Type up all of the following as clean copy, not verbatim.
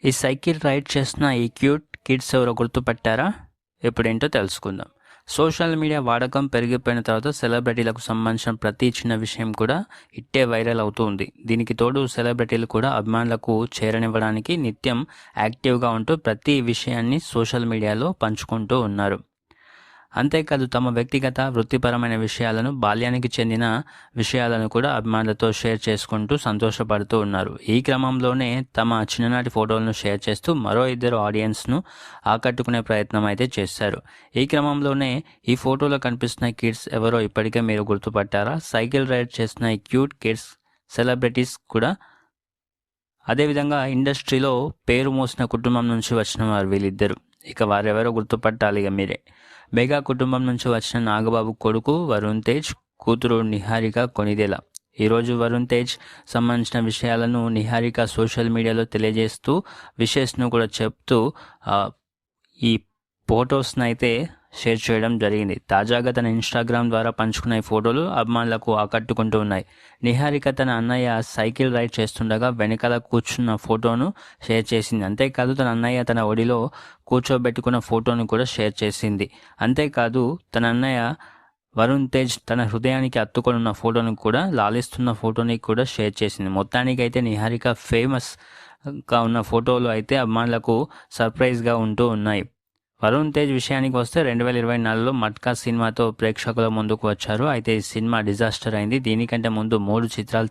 ఈ cycle ride చేస్తున్న ఈ క్యూట్ కిడ్స్ ఎవరో గుర్తుపట్టారా? ఇప్పుడేంటో తెలుసుకుందాం. సోషల్ మీడియా వాడకం పెరిగిపోయిన తర్వాత సెలబ్రిటీలకు సంబంధించిన ప్రతి చిన్న విషయం కూడా ఇట్టే వైరల్ అవుతూ ఉంది. దీనికి తోడు సెలబ్రిటీలు కూడా అభిమానులకు చేరనివ్వడానికి నిత్యం యాక్టివ్గా ఉంటూ ప్రతి విషయాన్ని సోషల్ మీడియాలో పంచుకుంటూ ఉన్నారు. అంతేకాదు తమ వ్యక్తిగత వృత్తిపరమైన విషయాలను, బాల్యానికి చెందిన విషయాలను కూడా అభిమానులతో షేర్ చేసుకుంటూ సంతోషపడుతూ ఉన్నారు. ఈ క్రమంలోనే తమ చిన్ననాటి ఫోటోలను షేర్ చేస్తూ మరో ఇద్దరు ఆడియన్స్ను ఆకట్టుకునే ప్రయత్నం అయితే చేశారు. ఈ క్రమంలోనే ఈ ఫోటోలో కనిపిస్తున్న కిడ్స్ ఎవరో ఇప్పటికే మీరు గుర్తుపట్టారా? సైకిల్ రైడ్ చేస్తున్న ఈ క్యూట్ కిడ్స్ సెలబ్రిటీస్ కూడా. అదేవిధంగా ఇండస్ట్రీలో పేరు మోసిన కుటుంబం నుంచి వచ్చిన వారు వీళ్ళిద్దరు. ఇక వారెవరో గుర్తుపట్టాలి మీరే. మెగా కుటుంబం నుంచి వచ్చిన నాగబాబు కొడుకు వరుణ్ తేజ్, కూతురు నిహారిక కొనిదెల. ఈరోజు వరుణ్ తేజ్ సంబంధించిన విషయాలను నిహారిక సోషల్ మీడియాలో తెలియజేస్తూ విషెస్ను కూడా చెప్తూ ఈ ఫొటోస్ను అయితే షేర్ చేయడం జరిగింది. తాజాగా తన ఇన్స్టాగ్రామ్ ద్వారా పంచుకున్న ఈ ఫోటోలు అభిమానులకు ఆకట్టుకుంటూ ఉన్నాయి. నిహారిక తన అన్నయ్య సైకిల్ రైడ్ చేస్తుండగా వెనకాల కూర్చున్న ఫోటోను షేర్ చేసింది. అంతేకాదు తన అన్నయ్య తన ఒడిలో కూర్చోబెట్టుకున్న ఫోటోను కూడా షేర్ చేసింది. అంతేకాదు తన అన్నయ్య వరుణ్ తేజ్ తన హృదయానికి అత్తుకొని ఉన్న ఫోటోను కూడా, లాలిస్తున్న ఫోటోని కూడా షేర్ చేసింది. మొత్తానికైతే నిహారిక ఫేమస్గా ఉన్న ఫోటోలు అయితే అభిమానులకు సర్ప్రైజ్గా ఉంటూ ఉన్నాయి. వరుణ్ తేజ్ విషయానికి వస్తే 2024లో మట్కా సినిమాతో ప్రేక్షకుల ముందుకు వచ్చారు. అయితే ఈ సినిమా డిజాస్టర్ అయింది. దీనికంటే ముందు 3 చిత్రాలు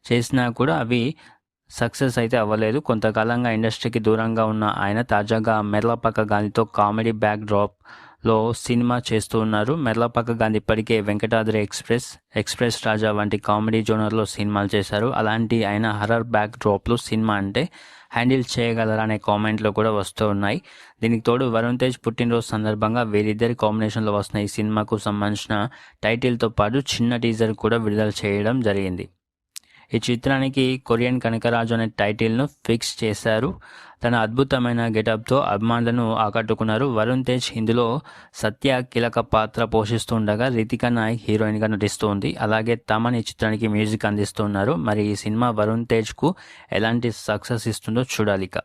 చేసినా కూడా అవి సక్సెస్ అయితే అవ్వలేదు. కొంతకాలంగా ఇండస్ట్రీకి దూరంగా ఉన్న ఆయన తాజాగా మెర్లపాక గాంధీతో కామెడీ బ్యాక్ డ్రాప్లో సినిమా చేస్తూ ఉన్నారు. మెర్లపాక గాంధీ ఇప్పటికే వెంకటాద్రి ఎక్స్ప్రెస్ రాజా వంటి కామెడీ జోనర్లో సినిమాలు చేశారు. అలాంటి ఆయన హర్రర్ బ్యాక్ డ్రాప్లో సినిమా అంటే హ్యాండిల్ చేయగలరా అనే కామెంట్లు కూడా వస్తూ ఉన్నాయి. దీనికి తోడు వరుణ్ తేజ్ పుట్టినరోజు సందర్భంగా వీరిద్దరి కాంబినేషన్లో వస్తున్న ఈ సినిమాకు సంబంధించిన టైటిల్తో పాటు చిన్న టీజర్ కూడా విడుదల చేయడం జరిగింది. ఈ చిత్రానికి కొరియన్ కనకరాజు అనే టైటిల్ను ఫిక్స్ చేశారు. తన అద్భుతమైన గెటప్తో అభిమానులను ఆకట్టుకున్నారు. వరుణ్ తేజ్ ఇందులో సత్య కీలక పాత్ర పోషిస్తుండగా రితికా నాయక్ హీరోయిన్గా నటిస్తుంది. అలాగే తమన్ ఈ చిత్రానికి మ్యూజిక్ అందిస్తున్నారు. మరి ఈ సినిమా వరుణ్ తేజ్కు ఎలాంటి సక్సెస్ ఇస్తుందో చూడాలిక.